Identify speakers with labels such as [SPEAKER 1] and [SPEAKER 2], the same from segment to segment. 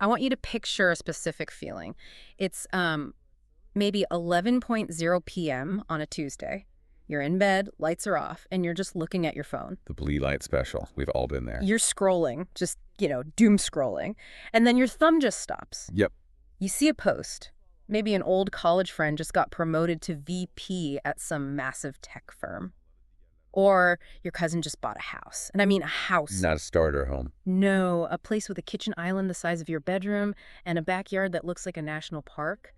[SPEAKER 1] I want you to picture a specific feeling. It's maybe 11:00 p.m. on a Tuesday. You're in bed, lights are off, and you're just looking at your phone.
[SPEAKER 2] The blue light special. We've all been there.
[SPEAKER 1] You're scrolling, just, doom scrolling. And then your thumb just stops.
[SPEAKER 2] Yep.
[SPEAKER 1] You see a post. Maybe an old college friend just got promoted to VP at some massive tech firm. Or your cousin just bought a house. And I mean a house.
[SPEAKER 2] Not a starter home.
[SPEAKER 1] No, a place with a kitchen island the size of your bedroom and a backyard that looks like a national park.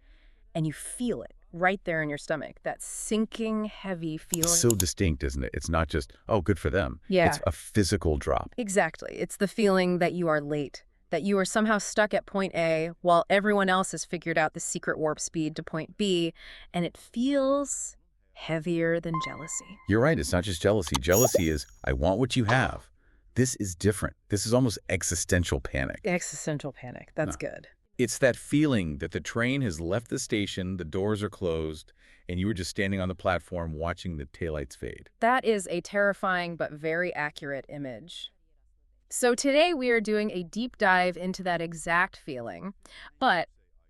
[SPEAKER 1] And you feel it right there in your stomach, that sinking, heavy feeling.
[SPEAKER 2] So distinct, isn't it? It's not just, oh, good for them.
[SPEAKER 1] Yeah.
[SPEAKER 2] It's a physical drop.
[SPEAKER 1] Exactly. It's the feeling that you are late, that you are somehow stuck at point A while everyone else has figured out the secret warp speed to point B, and it feels heavier than jealousy.
[SPEAKER 2] You're right. It's not just jealousy. Jealousy is, I want what you have. This is different. This is almost existential panic.
[SPEAKER 1] Existential panic. That's good.
[SPEAKER 2] It's that feeling that the train has left the station, the doors are closed, and you were just standing on the platform watching the taillights fade.
[SPEAKER 1] That is a terrifying but very accurate image. So today we are doing a deep dive into that exact feeling. But,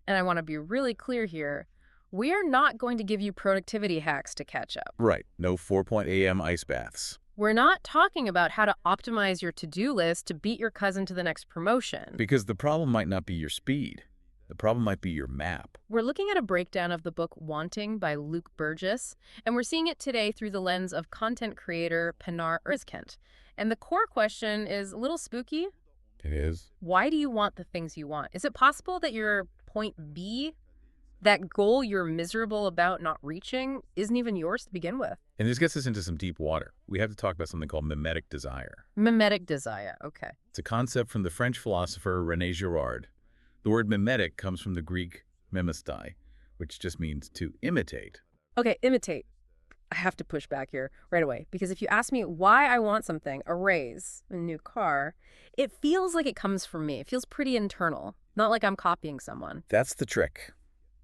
[SPEAKER 1] and I want to be really clear here, we are not going to give you productivity hacks to catch up.
[SPEAKER 2] Right. No 4 a.m. ice baths.
[SPEAKER 1] We're not talking about how to optimize your to-do list to beat your cousin to the next promotion.
[SPEAKER 2] Because the problem might not be your speed. The problem might be your map.
[SPEAKER 1] We're looking at a breakdown of the book Wanting by Luke Burgis, and we're seeing it today through the lens of content creator Pinar Erzkent. And the core question is a little spooky.
[SPEAKER 2] It is.
[SPEAKER 1] Why do you want the things you want? Is it possible that your point B, that goal you're miserable about not reaching, isn't even yours to begin with?
[SPEAKER 2] And this gets us into some deep water. We have to talk about something called mimetic desire.
[SPEAKER 1] Mimetic desire, okay.
[SPEAKER 2] It's a concept from the French philosopher René Girard. The word mimetic comes from the Greek mimestai, which just means to imitate.
[SPEAKER 1] Okay, imitate. I have to push back here right away, because if you ask me why I want something, a raise, a new car, it feels like it comes from me. It feels pretty internal, not like I'm copying someone.
[SPEAKER 2] That's the trick.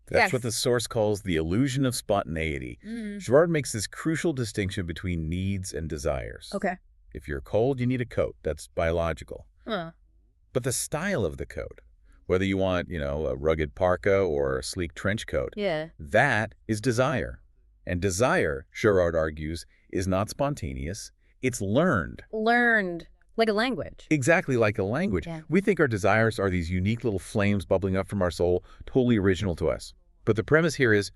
[SPEAKER 2] That's what the source calls the illusion of spontaneity. Girard makes this crucial distinction between needs and desires.
[SPEAKER 1] Okay.
[SPEAKER 2] If you're cold, you need a coat. That's biological. But the style of the coat, whether you want, a rugged parka or a sleek trench coat, that is desire. And desire, Girard argues, is not spontaneous. It's learned.
[SPEAKER 1] Learned. Like a language.
[SPEAKER 2] Exactly like a language.
[SPEAKER 1] Yeah.
[SPEAKER 2] We think our desires are these unique little flames bubbling up from our soul, totally original to us. But the premise here is,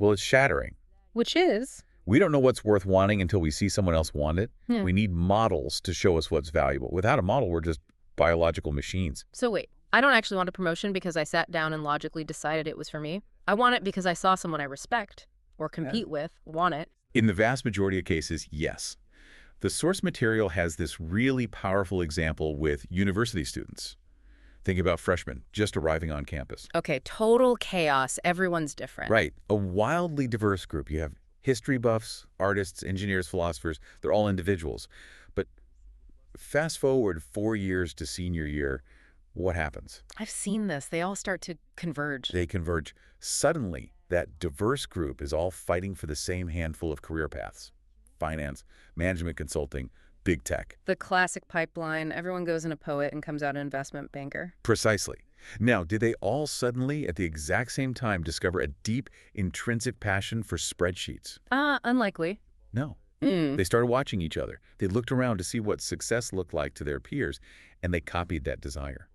[SPEAKER 2] well, it's shattering.
[SPEAKER 1] Which is?
[SPEAKER 2] We don't know what's worth wanting until we see someone else want it. We need models to show us what's valuable. Without a model, we're just biological machines.
[SPEAKER 1] So wait, I don't actually want a promotion because I sat down and logically decided it was for me. I want it because I saw someone I respect or compete with want it.
[SPEAKER 2] In the vast majority of cases, yes. The source material has this really powerful example with university students. Think about freshmen just arriving on campus.
[SPEAKER 1] Okay, total chaos. Everyone's different.
[SPEAKER 2] Right. A wildly diverse group. You have history buffs, artists, engineers, philosophers. They're all individuals. But fast forward 4 years to senior year, what happens?
[SPEAKER 1] I've seen this. They all start to converge.
[SPEAKER 2] They converge. Suddenly, that diverse group is all fighting for the same handful of career paths. Finance, management consulting, big tech.
[SPEAKER 1] The classic pipeline. Everyone goes in a poet and comes out an investment banker.
[SPEAKER 2] Precisely. Now, did they all suddenly, at the exact same time, discover a deep, intrinsic passion for spreadsheets?
[SPEAKER 1] Unlikely.
[SPEAKER 2] No. They started watching each other. They looked around to see what success looked like to their peers, and they copied that desire.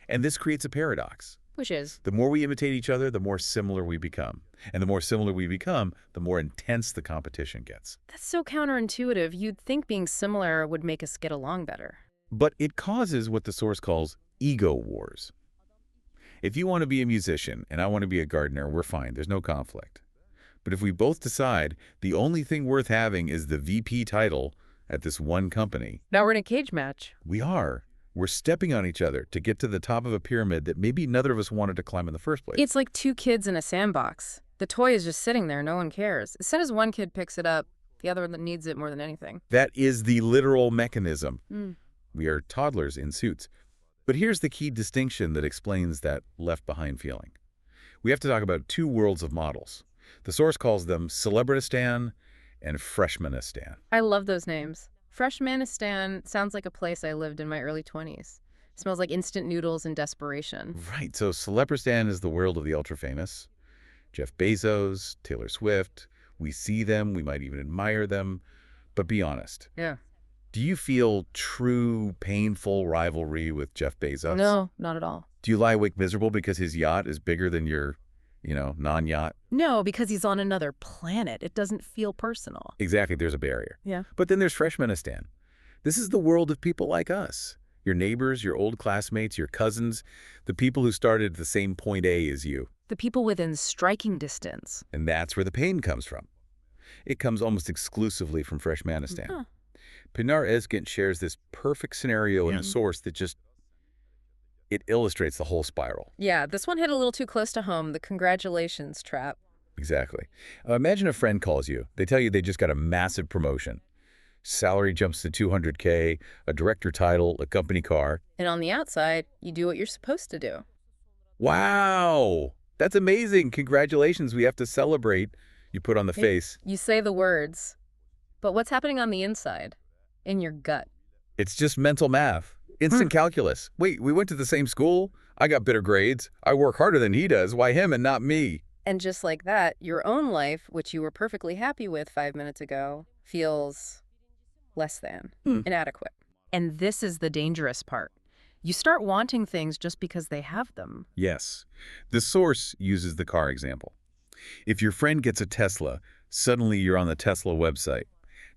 [SPEAKER 2] And this creates a paradox.
[SPEAKER 1] Which is?
[SPEAKER 2] The more we imitate each other, the more similar we become. And the more similar we become, the more intense the competition gets.
[SPEAKER 1] That's so counterintuitive. You'd think being similar would make us get along better.
[SPEAKER 2] But it causes what the source calls ego wars. If you want to be a musician and I want to be a gardener, we're fine. There's no conflict. But if we both decide the only thing worth having is the VP title at this one company.
[SPEAKER 1] Now we're in a cage match.
[SPEAKER 2] We are. We're stepping on each other to get to the top of a pyramid that maybe neither of us wanted to climb in the first place.
[SPEAKER 1] It's like two kids in a sandbox. The toy is just sitting there. No one cares. As soon as one kid picks it up, the other one needs it more than anything.
[SPEAKER 2] That is the literal mechanism. We are toddlers in suits. But here's the key distinction that explains that left-behind feeling. We have to talk about two worlds of models. The source calls them Celebritistan and Freshmanistan.
[SPEAKER 1] I love those names. Freshmanistan sounds like a place I lived in my early 20s. Smells like instant noodles and desperation.
[SPEAKER 2] Right, so Celebristan is the world of the ultra-famous. Jeff Bezos, Taylor Swift. We see them, we might even admire them. But be honest.
[SPEAKER 1] Yeah.
[SPEAKER 2] Do you feel true, painful rivalry with Jeff Bezos?
[SPEAKER 1] No, not at all.
[SPEAKER 2] Do you lie awake miserable because his yacht is bigger than your, non-yacht?
[SPEAKER 1] No, because he's on another planet. It doesn't feel personal.
[SPEAKER 2] Exactly, there's a barrier.
[SPEAKER 1] Yeah.
[SPEAKER 2] But then there's Freshmanistan. This is the world of people like us. Your neighbors, your old classmates, your cousins, the people who started at the same point A as you.
[SPEAKER 1] The people within striking distance.
[SPEAKER 2] And that's where the pain comes from. It comes almost exclusively from Freshmanistan.
[SPEAKER 1] Huh.
[SPEAKER 2] Pinar Ezgint shares this perfect scenario in the source that it illustrates the whole spiral.
[SPEAKER 1] Yeah, this one hit a little too close to home, the congratulations trap.
[SPEAKER 2] Exactly. Imagine a friend calls you. They tell you they just got a massive promotion. Salary jumps to $200K, a director title, a company car.
[SPEAKER 1] And on the outside, you do what you're supposed to do.
[SPEAKER 2] Wow! That's amazing. Congratulations. We have to celebrate. You put on the face.
[SPEAKER 1] You say the words. But what's happening on the inside? In your gut.
[SPEAKER 2] It's just mental math. Instant calculus. Wait, we went to the same school? I got better grades. I work harder than he does. Why him and not me?
[SPEAKER 1] And just like that, your own life, which you were perfectly happy with 5 minutes ago, feels less than, inadequate. And this is the dangerous part. You start wanting things just because they have them.
[SPEAKER 2] Yes. The source uses the car example. If your friend gets a Tesla, suddenly you're on the Tesla website.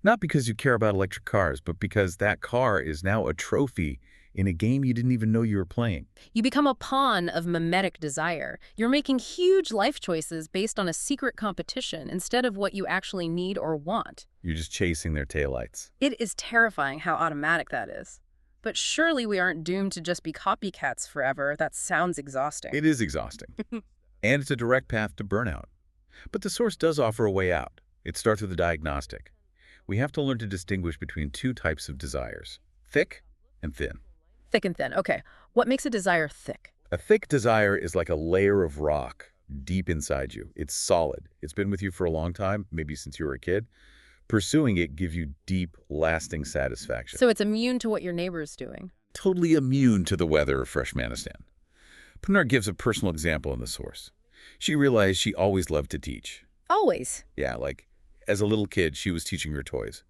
[SPEAKER 2] Not because you care about electric cars, but because that car is now a trophy in a game you didn't even know you were playing.
[SPEAKER 1] You become a pawn of mimetic desire. You're making huge life choices based on a secret competition instead of what you actually need or want.
[SPEAKER 2] You're just chasing their taillights.
[SPEAKER 1] It is terrifying how automatic that is. But surely we aren't doomed to just be copycats forever. That sounds exhausting.
[SPEAKER 2] It is exhausting. And it's a direct path to burnout. But the source does offer a way out. It starts with a diagnostic. We have to learn to distinguish between two types of desires, thick and thin.
[SPEAKER 1] Thick and thin. Okay. What makes a desire thick?
[SPEAKER 2] A thick desire is like a layer of rock deep inside you. It's solid. It's been with you for a long time, maybe since you were a kid. Pursuing it gives you deep, lasting satisfaction.
[SPEAKER 1] So it's immune to what your neighbor's doing.
[SPEAKER 2] Totally immune to the weather of Freshmanistan. Pinar gives a personal example in the source. She realized she always loved to teach.
[SPEAKER 1] Always.
[SPEAKER 2] Yeah, like as a little kid, she was teaching her toys.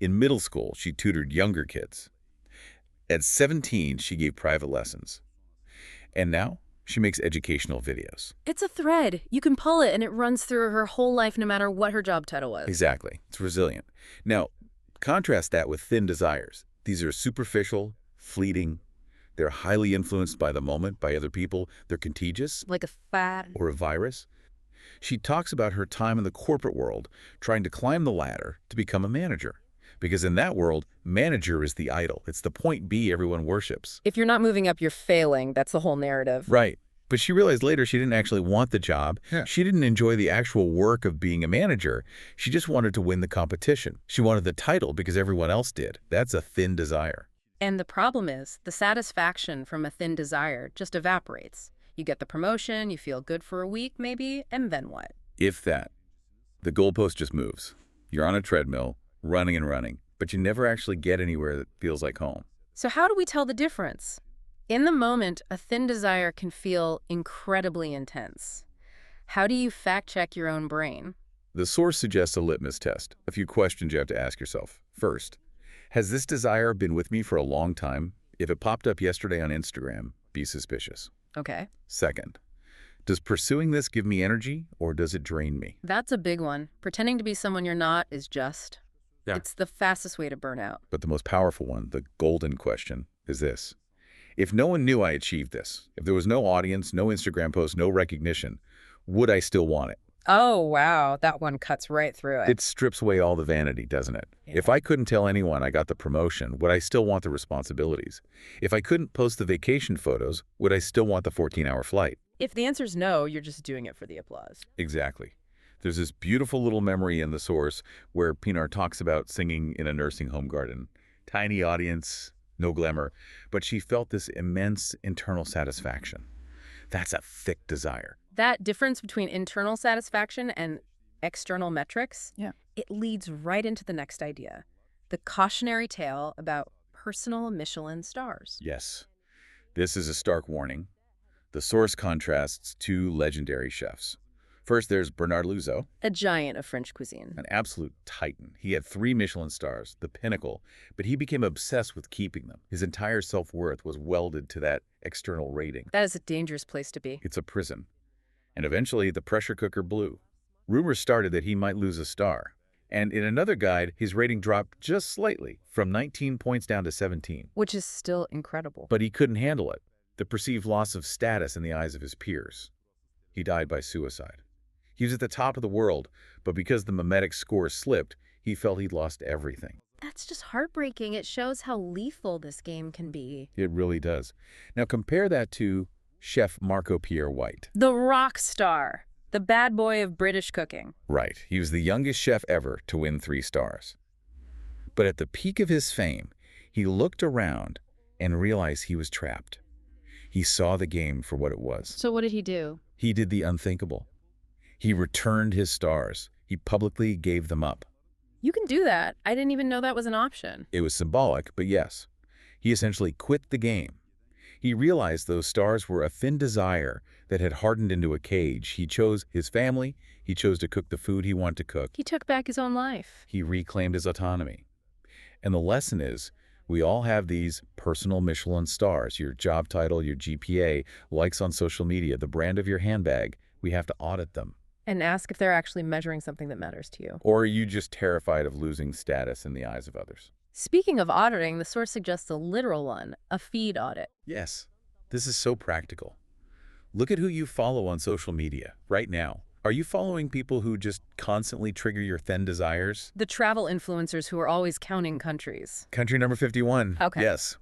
[SPEAKER 2] In middle school, she tutored younger kids. At 17, she gave private lessons. And now, she makes educational videos.
[SPEAKER 1] It's a thread. You can pull it and it runs through her whole life no matter what her job title was.
[SPEAKER 2] Exactly. It's resilient. Now, contrast that with thin desires. These are superficial, fleeting. They're highly influenced by the moment, by other people. They're contagious.
[SPEAKER 1] Like a fad.
[SPEAKER 2] Or a virus. She talks about her time in the corporate world, trying to climb the ladder to become a manager. Because in that world, manager is the idol. It's the point B everyone worships.
[SPEAKER 1] If you're not moving up, you're failing. That's the whole narrative.
[SPEAKER 2] Right. But she realized later she didn't actually want the job. Yeah. She didn't enjoy the actual work of being a manager. She just wanted to win the competition. She wanted the title because everyone else did. That's a thin desire.
[SPEAKER 1] And the problem is, the satisfaction from a thin desire just evaporates. You get the promotion, you feel good for a week maybe, and then what?
[SPEAKER 2] If that. The goalpost just moves. You're on a treadmill, running and running, but you never actually get anywhere that feels like home.
[SPEAKER 1] So how do we tell the difference? In the moment, a thin desire can feel incredibly intense. How do you fact-check your own brain?
[SPEAKER 2] The source suggests a litmus test, a few questions you have to ask yourself. First, has this desire been with me for a long time? If it popped up yesterday on Instagram, be suspicious.
[SPEAKER 1] Okay.
[SPEAKER 2] Second, does pursuing this give me energy or does it drain me?
[SPEAKER 1] That's a big one. Pretending to be someone you're not is just. Yeah. It's the fastest way to burn out.
[SPEAKER 2] But the most powerful one, the golden question, is this. If no one knew I achieved this, if there was no audience, no Instagram post, no recognition, would I still want it?
[SPEAKER 1] Oh, wow. That one cuts right through it.
[SPEAKER 2] It strips away all the vanity, doesn't it? Yeah. If I couldn't tell anyone I got the promotion, would I still want the responsibilities? If I couldn't post the vacation photos, would I still want the 14-hour flight?
[SPEAKER 1] If the answer's no, you're just doing it for the applause.
[SPEAKER 2] Exactly. There's this beautiful little memory in the source where Pinar talks about singing in a nursing home garden. Tiny audience, no glamour, but she felt this immense internal satisfaction. That's a thick desire.
[SPEAKER 1] That difference between internal satisfaction and external metrics, it leads right into the next idea, the cautionary tale about personal Michelin stars.
[SPEAKER 2] Yes. This is a stark warning. The source contrasts two legendary chefs. First, there's Bernard Luzo,
[SPEAKER 1] a giant of French cuisine.
[SPEAKER 2] an absolute titan. He had 3 Michelin stars, the pinnacle, but he became obsessed with keeping them. His entire self-worth was welded to that external rating.
[SPEAKER 1] That is a dangerous place to be.
[SPEAKER 2] It's a prison. And eventually, the pressure cooker blew. Rumors started that he might lose a star. And in another guide, his rating dropped just slightly, from 19 points down to 17.
[SPEAKER 1] Which is still incredible.
[SPEAKER 2] But he couldn't handle it, the perceived loss of status in the eyes of his peers. He died by suicide. He was at the top of the world, but because the mimetic score slipped, he felt he'd lost everything.
[SPEAKER 1] That's just heartbreaking. It shows how lethal this game can be.
[SPEAKER 2] It really does. Now compare that to Chef Marco Pierre White.
[SPEAKER 1] The rock star. The bad boy of British cooking.
[SPEAKER 2] Right. He was the youngest chef ever to win 3 stars. But at the peak of his fame, he looked around and realized he was trapped. He saw the game for what it was.
[SPEAKER 1] So what did he do?
[SPEAKER 2] He did the unthinkable. He returned his stars. He publicly gave them up.
[SPEAKER 1] You can do that. I didn't even know that was an option.
[SPEAKER 2] It was symbolic, but yes. He essentially quit the game. He realized those stars were a thin desire that had hardened into a cage. He chose his family. He chose to cook the food he wanted to cook.
[SPEAKER 1] He took back his own life.
[SPEAKER 2] He reclaimed his autonomy. And the lesson is, we all have these personal Michelin stars, your job title, your GPA, likes on social media, the brand of your handbag. We have to audit them.
[SPEAKER 1] And ask if they're actually measuring something that matters to you.
[SPEAKER 2] Or are you just terrified of losing status in the eyes of others?
[SPEAKER 1] Speaking of auditing, the source suggests a literal one, a feed audit.
[SPEAKER 2] Yes, this is so practical. Look at who you follow on social media right now. Are you following people who just constantly trigger your thin desires?
[SPEAKER 1] The travel influencers who are always counting countries.
[SPEAKER 2] Country number 51.
[SPEAKER 1] Okay.
[SPEAKER 2] Yes.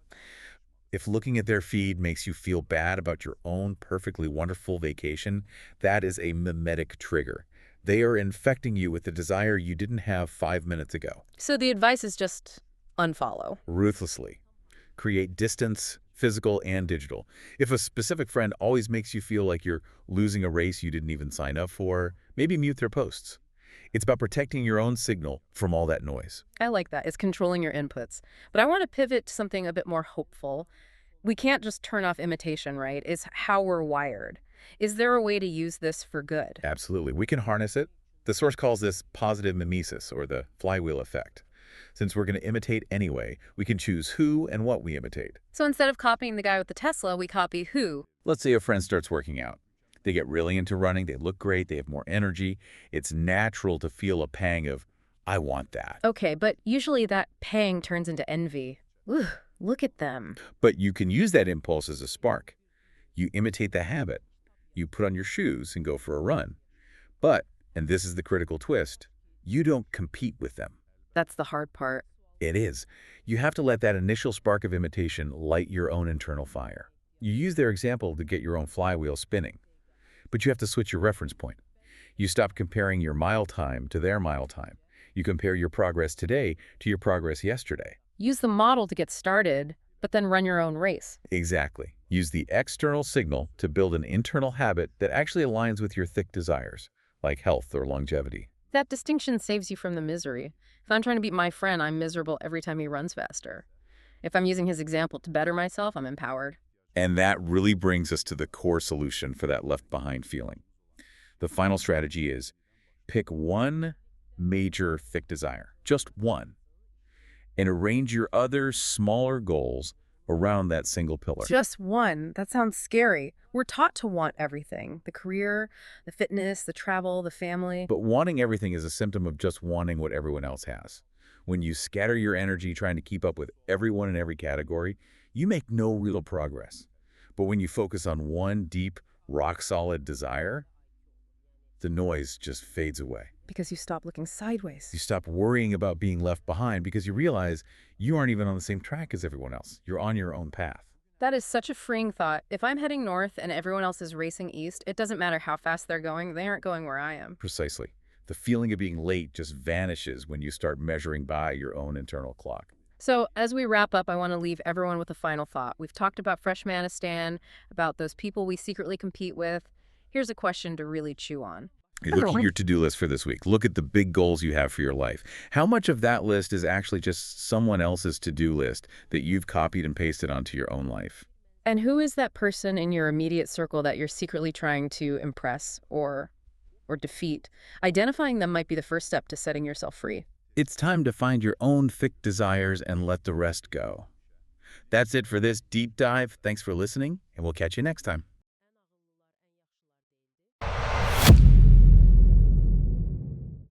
[SPEAKER 2] If looking at their feed makes you feel bad about your own perfectly wonderful vacation, that is a mimetic trigger. They are infecting you with the desire you didn't have 5 minutes ago.
[SPEAKER 1] So the advice is just unfollow.
[SPEAKER 2] Ruthlessly. Create distance, physical and digital. If a specific friend always makes you feel like you're losing a race you didn't even sign up for, maybe mute their posts. It's about protecting your own signal from all that noise.
[SPEAKER 1] I like that. It's controlling your inputs. But I want to pivot to something a bit more hopeful. We can't just turn off imitation, right? It's how we're wired. Is there a way to use this for good?
[SPEAKER 2] Absolutely. We can harness it. The source calls this positive mimesis, or the flywheel effect. Since we're going to imitate anyway, we can choose who and what we imitate.
[SPEAKER 1] So instead of copying the guy with the Tesla, we copy who?
[SPEAKER 2] Let's say a friend starts working out. They get really into running, they look great, they have more energy. It's natural to feel a pang of, I want that.
[SPEAKER 1] Okay, but usually that pang turns into envy. Ooh, look at them.
[SPEAKER 2] But you can use that impulse as a spark. You imitate the habit. You put on your shoes and go for a run. But, and this is the critical twist, you don't compete with them.
[SPEAKER 1] That's the hard part.
[SPEAKER 2] It is. You have to let that initial spark of imitation light your own internal fire. You use their example to get your own flywheel spinning. But you have to switch your reference point. You stop comparing your mile time to their mile time. You compare your progress today to your progress yesterday.
[SPEAKER 1] Use the model to get started, but then run your own race.
[SPEAKER 2] Exactly. Use the external signal to build an internal habit that actually aligns with your thick desires, like health or longevity.
[SPEAKER 1] That distinction saves you from the misery. If I'm trying to beat my friend, I'm miserable every time he runs faster. If I'm using his example to better myself, I'm empowered.
[SPEAKER 2] And that really brings us to the core solution for that left-behind feeling. The final strategy is pick one major thick desire, just one, and arrange your other smaller goals around that single pillar.
[SPEAKER 1] Just one? That sounds scary. We're taught to want everything. The career, the fitness, the travel, the family.
[SPEAKER 2] But wanting everything is a symptom of just wanting what everyone else has. When you scatter your energy trying to keep up with everyone in every category, you make no real progress. But when you focus on one deep, rock-solid desire, the noise just fades away.
[SPEAKER 1] Because you stop looking sideways.
[SPEAKER 2] You stop worrying about being left behind because you realize you aren't even on the same track as everyone else. You're on your own path.
[SPEAKER 1] That is such a freeing thought. If I'm heading north and everyone else is racing east, it doesn't matter how fast they're going. They aren't going where I am.
[SPEAKER 2] Precisely. The feeling of being late just vanishes when you start measuring by your own internal clock.
[SPEAKER 1] So as we wrap up, I want to leave everyone with a final thought. We've talked about Freshmanistan, about those people we secretly compete with. Here's a question to really chew on.
[SPEAKER 2] Look at your to-do list for this week. Look at the big goals you have for your life. How much of that list is actually just someone else's to-do list that you've copied and pasted onto your own life?
[SPEAKER 1] And who is that person in your immediate circle that you're secretly trying to impress or defeat? Identifying them might be the first step to setting yourself free.
[SPEAKER 2] It's time to find your own thick desires and let the rest go. That's it for this deep dive. Thanks for listening, and we'll catch you next time.